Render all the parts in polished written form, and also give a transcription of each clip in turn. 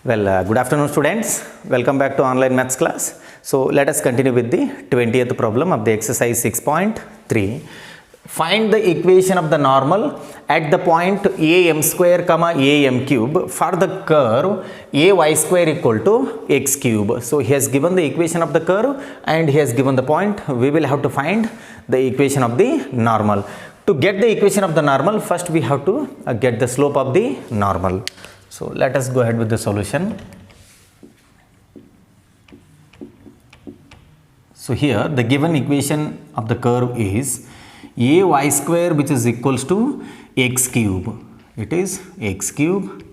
Good afternoon students. Welcome back to online maths class. So let us continue with the 20th problem of the exercise 6.3. Find the equation of the normal at the point am square comma am cube for the curve ay square equal to x cube. So he has given the equation of the curve and he has given the point. We will have to find the equation of the normal. To get the equation of the normal, first we have to get the slope of the normal. So let us go ahead with the solution. So here the given equation of the curve is ay square, which is equals to x cube. It is x cube.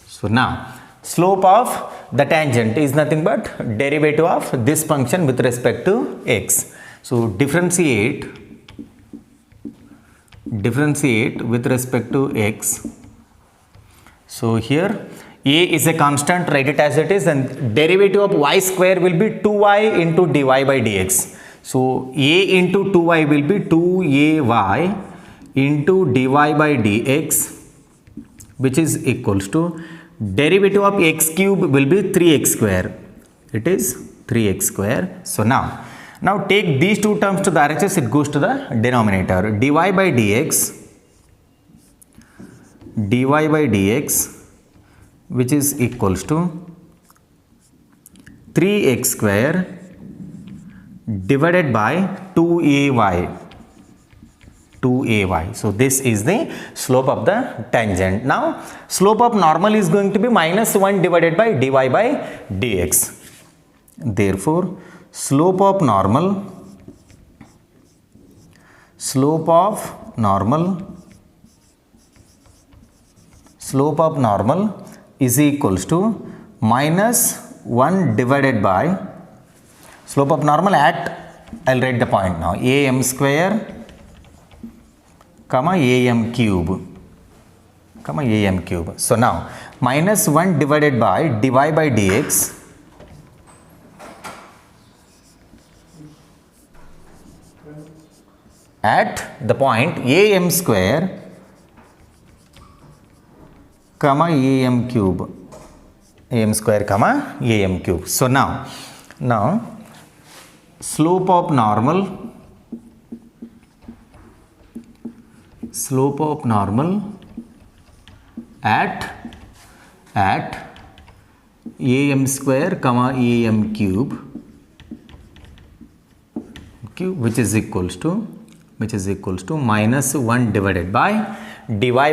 So now slope of the tangent is nothing but derivative of this function with respect to x. So differentiate with respect to x. So here a is a constant, write it as it is, and derivative of y square will be 2y into dy by dx. So a into 2y will be 2ay into dy by dx, which is equals to derivative of x cube will be 3x square. It is 3x square. So now take these two terms to the RHS, it goes to the denominator. dy by dx which is equals to 3x square divided by 2ay. So this is the slope of the tangent. Now slope of normal is going to be minus 1 divided by dy by dx. Therefore slope of normal is equals to minus 1 divided by slope of normal at, I'll write the point now, am square comma am cube. So now minus 1 divided by dy by dx at the point am square comma am cube. So now slope of normal at am square comma am cube, which is equals to minus 1 divided by dy by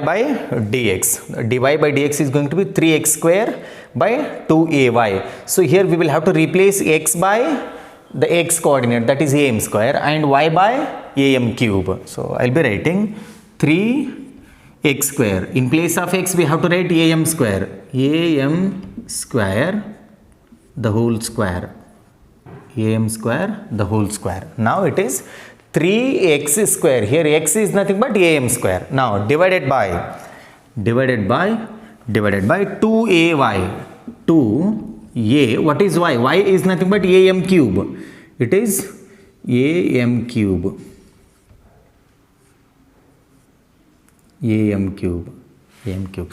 dx. dy by dx is going to be 3x square by 2ay. So here we will have to replace x by the x coordinate, that is am square, and y by am cube. So I'll be writing 3x square. In place of x we have to write am square the whole square. Now it is 3x square. Here x is nothing but am square. Now divided by 2ay. 2a, what is y? Y is nothing but am cube. It is am cube.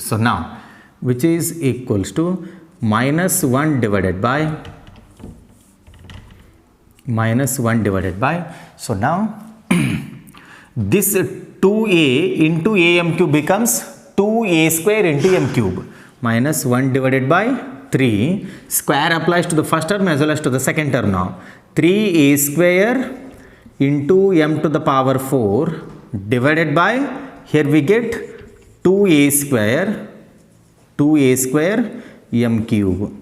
So now which is equals to minus 1 divided by so now this 2a into am cube becomes 2a square into m cube. Minus 1 divided by 3, square applies to the first term as well as to the second term now. 3a square into m to the power 4 divided by, here we get 2a square m cube.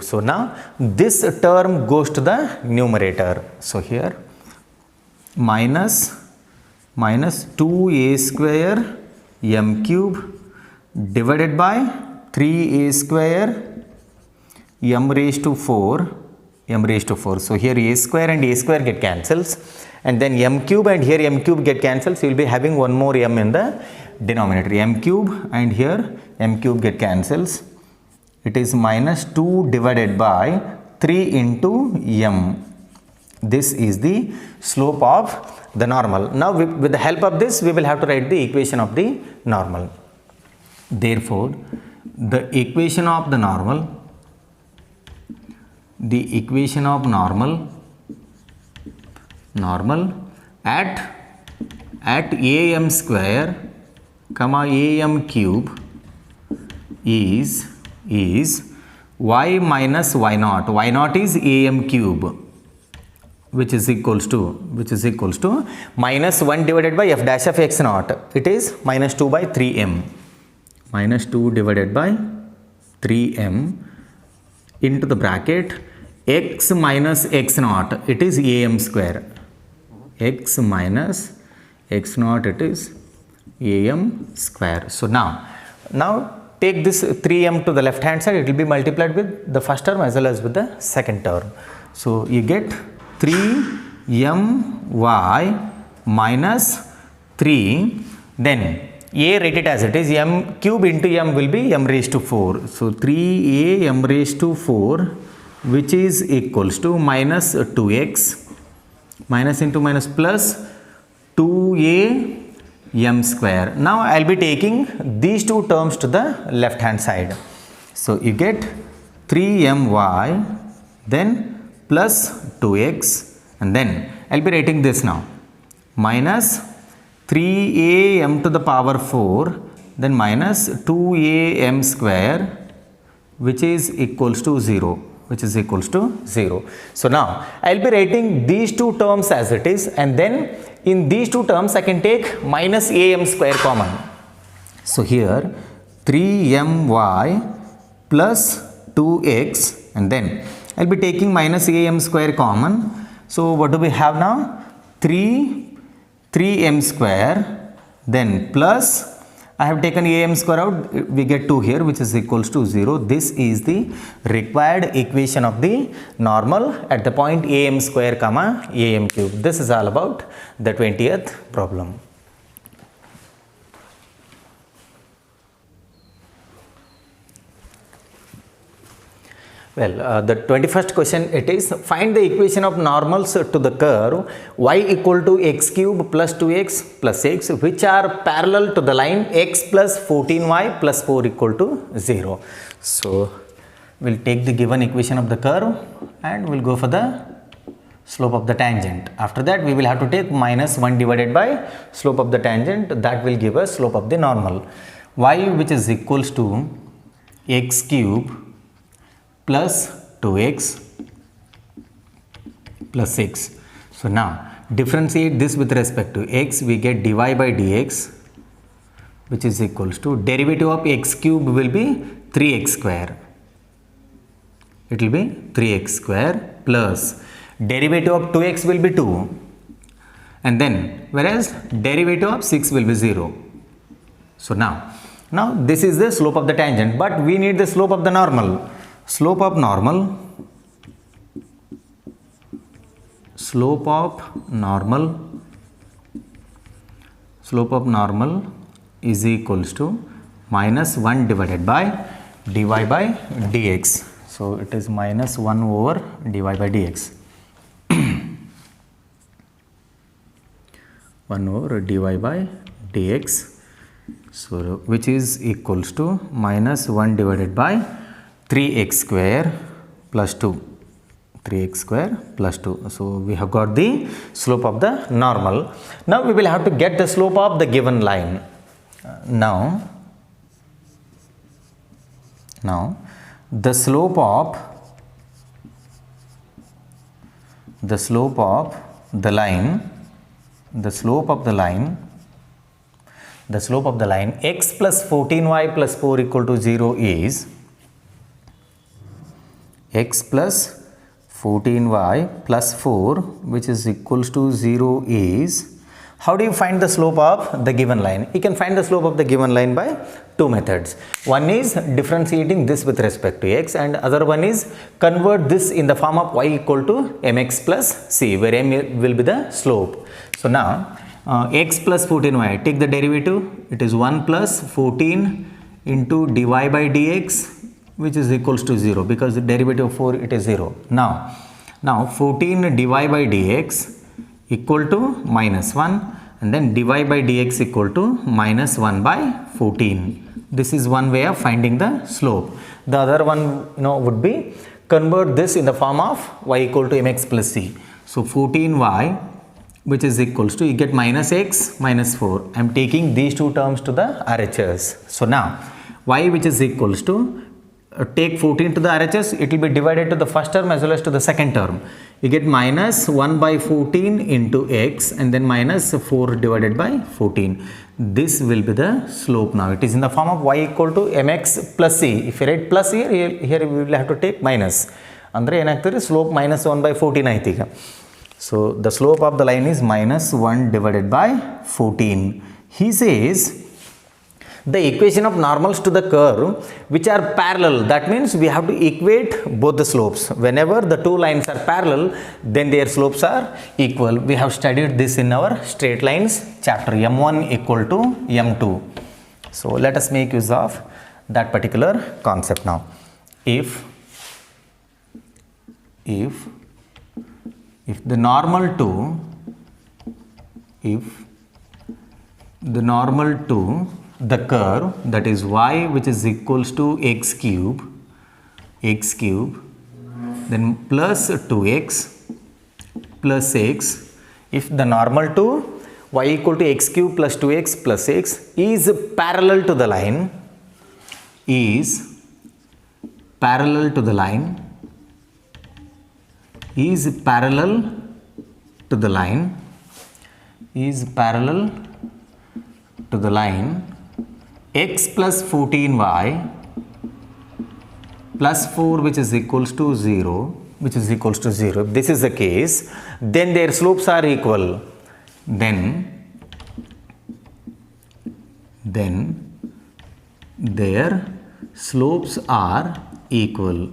So now this term goes to the numerator. So here minus 2a square m cube divided by 3a square m raised to 4. So here a square and a square get cancels, and then m cube and here m cube get cancels. So you will be having one more m in the denominator, m cube, and here m cube get cancels. It is minus 2 divided by 3 into m. This is the slope of the normal. Now with the help of this we will have to write the equation of the normal. Therefore, the equation of normal at am square comma am cube is y minus y naught. Y naught is am cube, which is equals to minus 1 divided by f dash of x naught. It is minus 2 by 3m. Minus 2 divided by 3m into the bracket x minus x naught. It is am square. X minus x naught, it is am square. So now take this 3m to the left hand side. It will be multiplied with the first term as well as with the second term. So you get 3my minus 3, then a write it as it is, m cube into m will be m raised to 4. So 3a m raised to 4, which is equals to minus 2x, minus into minus plus 2a m square. Now I will be taking these two terms to the left hand side. So you get 3my, then plus 2x, and then I will be writing this now, minus 3am to the power 4, then minus 2am square, which is equals to 0. So now I will be writing these two terms as it is, and then in these two terms I can take minus am square common. So here 3my plus 2x, and then I will be taking minus am square common. So what do we have now? 3m square, then plus, I have taken am square out, we get 2 here, which is equals to 0. This is the required equation of the normal at the point am square comma am cube. This is all about the 20th problem. Well, the 21st question, it is find the equation of normals to the curve y equal to x cube plus 2x plus x, which are parallel to the line x plus 14y plus 4 equal to 0. So we'll take the given equation of the curve and we'll go for the slope of the tangent. After that we will have to take minus 1 divided by slope of the tangent. That will give us slope of the normal. Y, which is equals to x cube plus 2x plus 6. So now differentiate this with respect to x, we get dy by dx, which is equals to derivative of x cube will be 3x square. It will be 3x square plus derivative of 2x will be 2, and then whereas derivative of 6 will be 0. So now this is the slope of the tangent, but we need the slope of the normal. Slope of normal is equals to minus 1 divided by dy by dx. So it is minus 1 over dy by dx. 1 over dy by dx, so which is equals to minus 1 divided by 3x square plus 2. 3x square plus 2. So we have got the slope of the normal. Now we will have to get the slope of the given line. Now the slope of the line x plus 14y plus 4 equal to 0 is x plus 14y plus 4, which is equals to 0 is, how do you find the slope of the given line? You can find the slope of the given line by two methods. One is differentiating this with respect to x, and other one is convert this in the form of y equal to mx plus c, where m will be the slope. So now x plus 14y, take the derivative, it is 1 plus 14 into dy by dx, which is equals to 0, because the derivative of 4 it is 0. Now 14 dy by dx equal to minus 1, and then dy by dx equal to minus 1 by 14. This is one way of finding the slope. The other one would be convert this in the form of y equal to mx plus c. So 14y, which is equals to, you get minus x minus 4. I am taking these two terms to the RHS. So now y, which is equals to, take 14 to the RHS, it will be divided to the first term as well as to the second term. You get minus 1 by 14 into x and then minus 4 divided by 14. This will be the slope now. It is in the form of y equal to mx plus c. If you write plus here we will have to take minus. Andre enagtare slope minus 1 by 14 aaytu ಈಗ. So the slope of the line is minus 1 divided by 14. He says the equation of normals to the curve which are parallel, that means we have to equate both the slopes. Whenever the two lines are parallel, then their slopes are equal. We have studied this in our straight lines chapter, m1 equal to m2. So let us make use of that particular concept now. If the normal to the curve, that is y which is equals to x cube, then plus 2x plus x, if the normal to y equal to x cube plus 2x plus x is parallel to the line, x plus 14y plus 4 which is equals to 0, if this is the case, then their slopes are equal. Then their slopes are equal.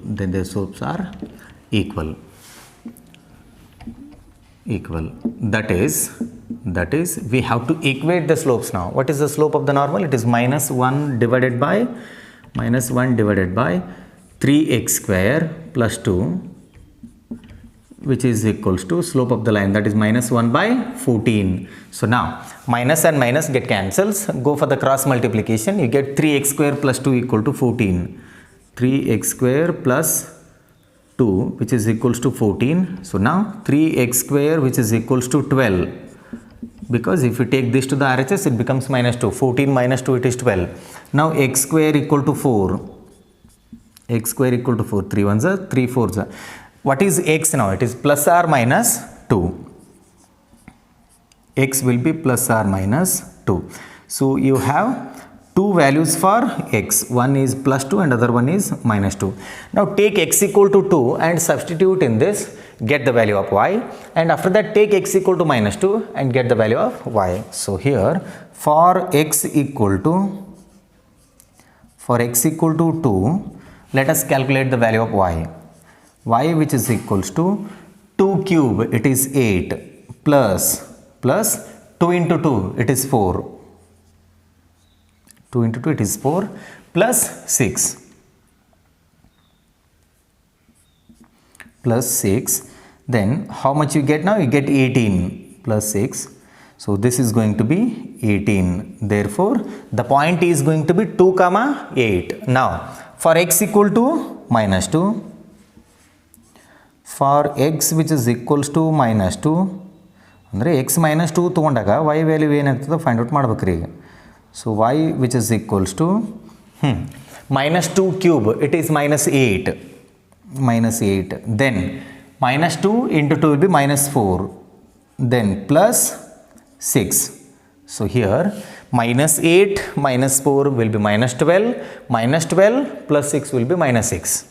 That is we have to equate the slopes now. What is the slope of the normal? It is minus 1 divided by 3x square plus 2, which is equals to slope of the line, that is minus 1 by 14. So now minus and minus get cancels, go for the cross multiplication, you get 3x square plus 2 equal to 14. 3x square plus 2 which is equals to 14. So now 3x square which is equals to 12, because if you take this to the RHS it becomes minus 2. 14 minus 2 it is 12. Now x square equal to 4. 3 ones are 3 fours are. What is x now? It is plus or minus 2. X will be plus or minus 2. So you have two values for x. One is plus 2 and other one is minus 2. Now take x equal to 2 and substitute in this, get the value of y, and after that take x equal to minus 2 and get the value of y. So here for x equal to 2, let us calculate the value of y. Y which is equals to 2 cube, it is 8, plus 2 into 2 it is 4. 2 into 2 it is 4 plus 6. Then how much you get now? You get 18 plus 6. So this is going to be 18. Therefore the point is going to be 2, 8. Now for x equal to minus 2, for x which is equals to minus 2, ಅಂದರೆ x minus 2 ತೊಗೊಂಡಾಗ y value ಏನಾಗ್ತದೆ find out ಮಾಡ್ಬೇಕ್ರಿ ಈಗ. So y which is equals to minus 2 cube, it is minus 8. Then minus 2 into 2 will be minus 4. Then plus 6. So here minus 8 minus 4 will be minus 12. Minus 12 plus 6 will be minus 6.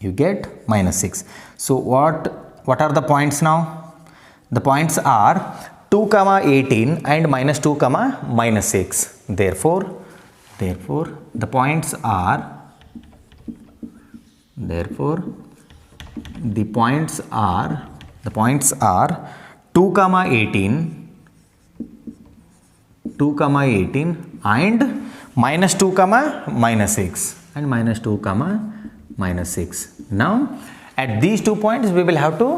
You get minus 6. So what are the points now? The points are 2, 18 and minus 2, minus 6. Therefore the points are 2, 18 and minus 2, minus 6 and minus 2, minus 6. Now at these 2 points we will have to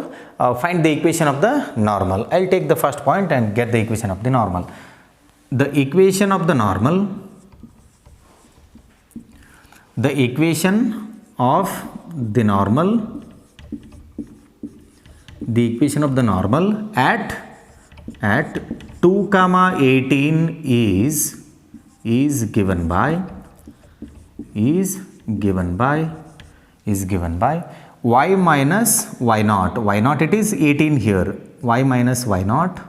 find the equation of the normal. I'll take the first point and get the equation of the normal. The equation of the normal the equation of the normal, at 2 comma 18 is given by y minus y naught. Y naught, it is 18 here. Y minus y naught,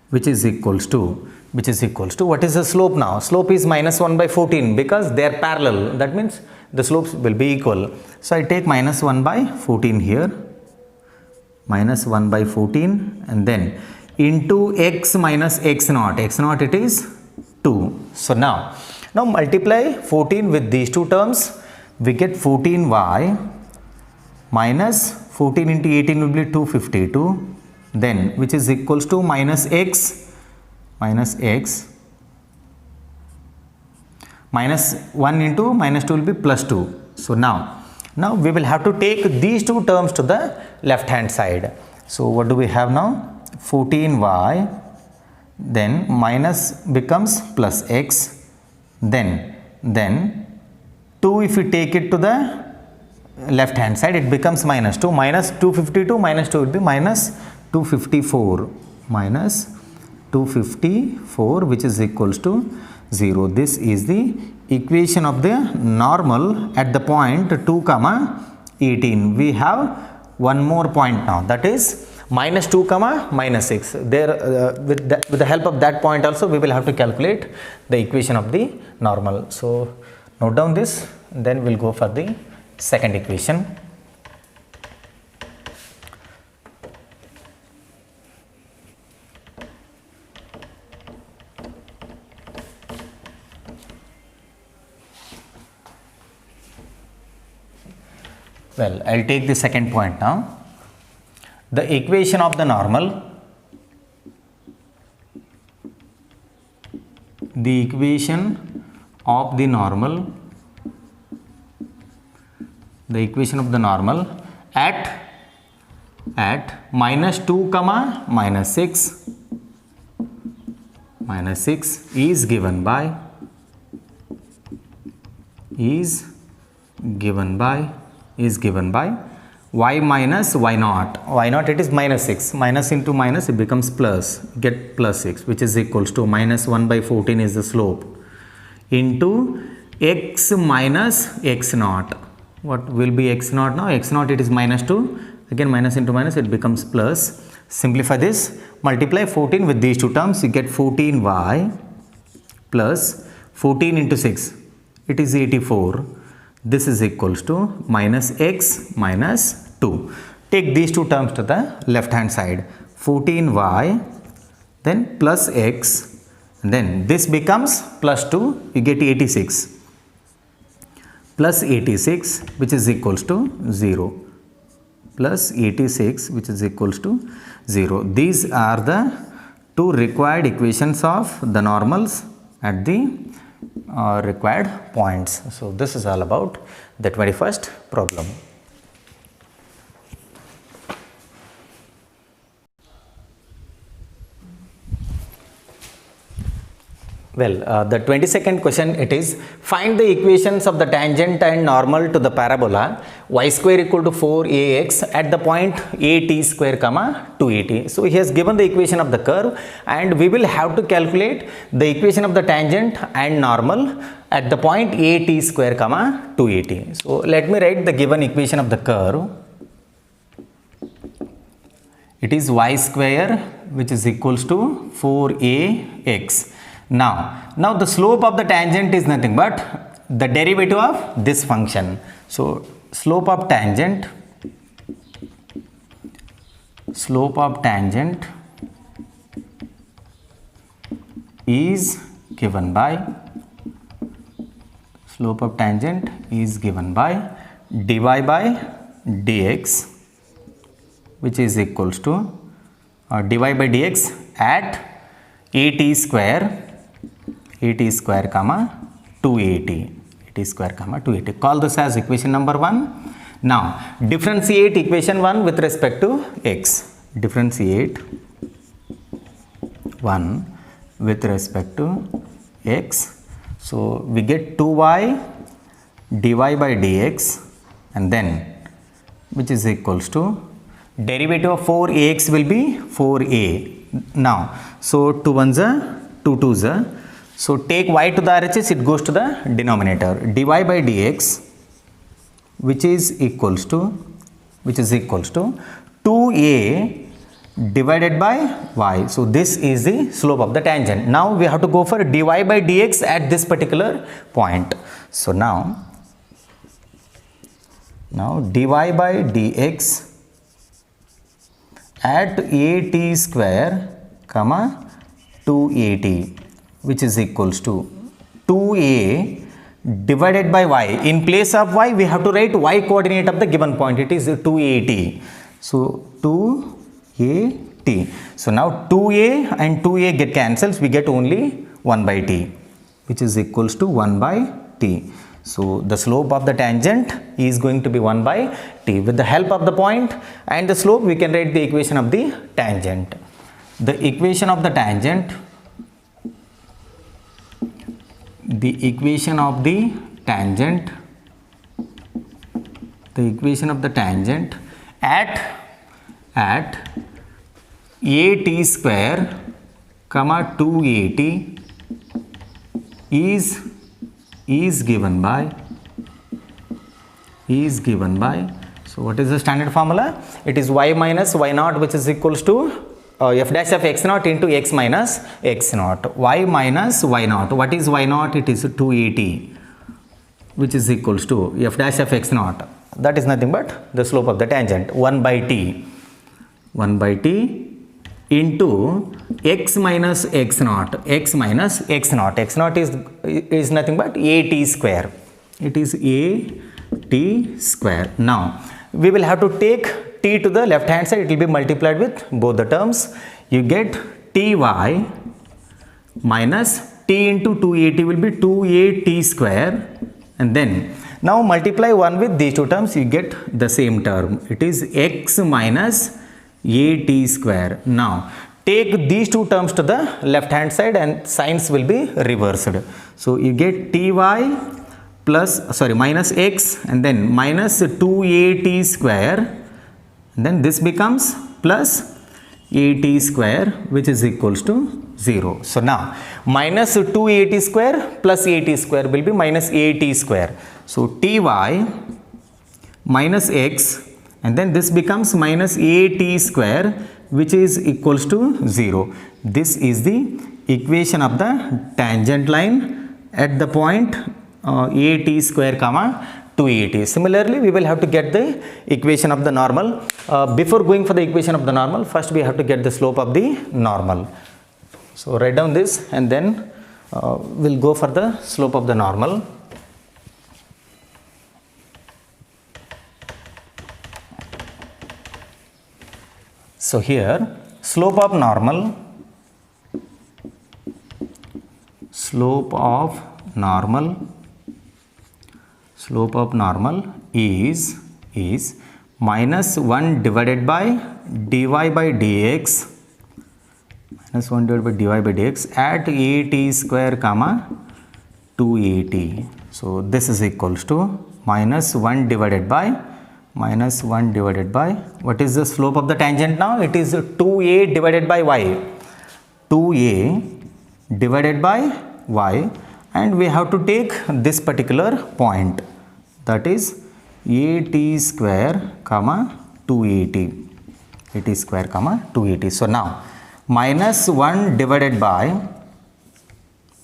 which is equals to what is the slope now? Slope is minus 1 by 14 because they are parallel. That means the slopes will be equal. So I take minus 1 by 14 here, minus 1 by 14, and then into x minus x naught. X naught, it is 2. So now multiply 14 with these two terms. We get 14y minus 14 into 18 will be 252. Then which is equals to minus x minus 1 into minus 2 will be plus 2. So now we will have to take these two terms to the left hand side. So what do we have now? 14y, then minus becomes plus x, then 2, if we take it to the left hand side, it becomes minus 2. Minus 252 minus 2 will be minus 254, which is equals to 0. This is the equation of the normal at the point 2 comma 18. We have one more point now, that is minus 2 comma minus 6. There with the help of that point also we will have to calculate the equation of the normal. So note down this, then we'll go for the second equation. Well, I'll take the second point now. The equation of the normal, at minus 2 comma minus 6 is given by y minus y naught. Y naught, it is minus 6. Minus into minus, it becomes plus. Get plus 6, which is equals to minus 1 by 14 is the slope, into x minus x naught. What will be x naught now? X naught, it is minus 2. Again minus into minus, it becomes plus. Simplify this. Multiply 14 with these two terms. You get 14y plus 14 into 6. It is 84. This is equals to minus x minus 2. Take these two terms to the left hand side. 14y, then plus x, and then this becomes plus 2. You get 86. Plus 86, which is equals to 0. Plus 86, which is equals to 0. These are the two required equations of the normals at the required points. So this is all about the 21st problem. Well, the 22nd question, it is find the equations of the tangent and normal to the parabola y square equal to 4ax at the point at square comma 2at. So he has given the equation of the curve, and we will have to calculate the equation of the tangent and normal at the point at square comma 2at. So let me write the given equation of the curve. It is y square, which is equals to 4ax. Now the slope of the tangent is nothing but the derivative of this function. So slope of tangent is given by dy by dx, which is equals to dy by dx at at square comma 2at. Call this as equation number 1. Now differentiate equation 1 with respect to x. So we get 2y dy by dx, and then which is equals to derivative of 4ax will be 4a. Now, so 2 1s are 2 2s are. So take y to the RHS, it goes to the denominator. Dy by dx, which is equals to 2a divided by y. So this is the slope of the tangent. Now we have to go for dy by dx at this particular point. So now dy by dx at at square comma 2at, which is equals to 2a divided by y. In place of y, we have to write y coordinate of the given point. It is 2at. So 2at. So now 2a and 2a get cancels. We get only 1 by t, which is equals to 1 by t. So the slope of the tangent is going to be 1 by t. With the help of the point and the slope, we can write the equation of the tangent. The equation of the tangent at at square comma 2at is given by, so what is the standard formula? It is y minus y naught, which is equals to f dash of x naught into x minus x naught. Y minus y naught. What is y naught? It is 2at, which is equals to f dash of x naught. That is nothing but the slope of the tangent, 1 by t. 1 by t into x minus x naught. X minus x naught. X naught is nothing but at square. It is at square. Now we will have to take t to the left hand side. It will be multiplied with both the terms. You get ty minus t into 2at will be 2at square, and then now multiply 1 with these two terms, you get the same term. It is x minus at square. Now take these two terms to the left hand side and signs will be reversed. So you get ty plus minus x, and then minus 2at square, and then this becomes plus at square, which is equals to 0. So now minus 2at square plus at square will be minus at square. So ty minus x, and then this becomes minus at square, which is equals to 0. This is the equation of the tangent line at the point at square comma 2at. Similarly, we will have to get the equation of the normal. Before going for the equation of the normal, first we have to get the slope of the normal. So write down this, and then we'll go for the slope of the normal. So here slope of normal is minus 1 divided by dy by dx at at square comma 2at. So this is equals to minus 1 divided by what is the slope of the tangent now? It is 2a divided by y. 2a divided by y, and we have to take this particular point, that is at square comma 2at. So now minus 1 divided by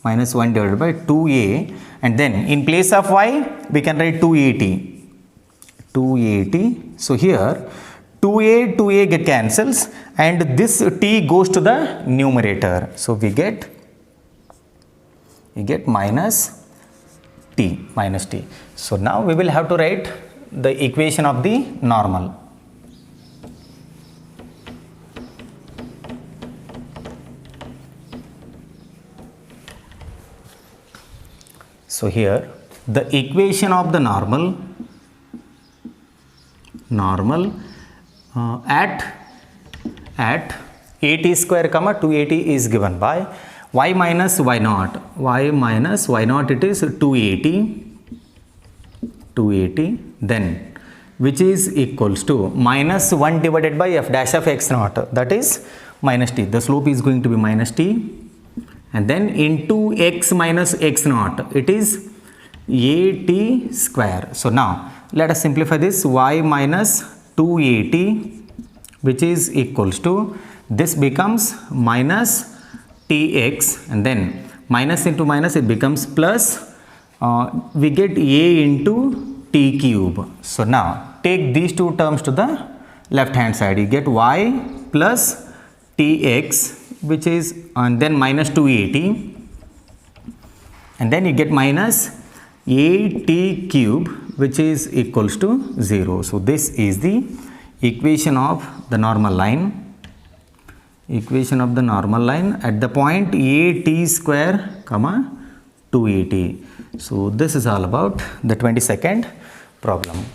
2a, and then in place of y we can write 2at. So here 2a get cancels, and this t goes to the numerator. So we get minus t. So now we will have to write the equation of the normal. So here the equation of the normal at at square comma 2at is given by y minus y naught, y minus y naught, it is 280, then which is equals to minus 1 divided by f dash of x naught, that is minus t. The slope is going to be minus t, and then into x minus x naught, it is at square. So now let us simplify this. Y minus 280, which is equals to, this becomes minus tx, and then minus into minus, it becomes plus, we get a into t cube. So now take these two terms to the left hand side, you get y plus tx, which is, and then minus 280, and then you get minus at cube, which is equals to 0. So this is the equation of the normal line, at the point at square comma 280. So this is all about the 22nd problem.